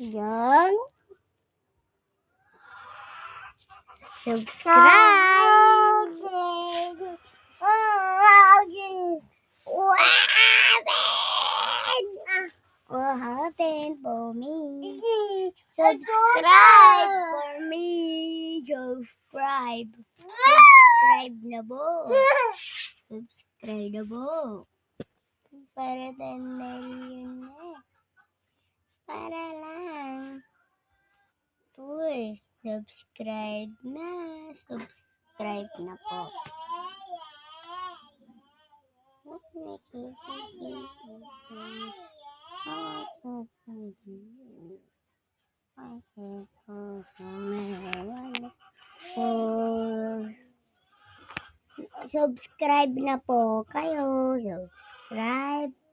Yan. Subscribe. What happened for me? Subscribe for me. Subscribe. Subscribe na po. Subscribe na po. Para 10 million na. Para lang. Uy, subscribe na. Subscribe na po. Subscribe na po kayo. Subscribe.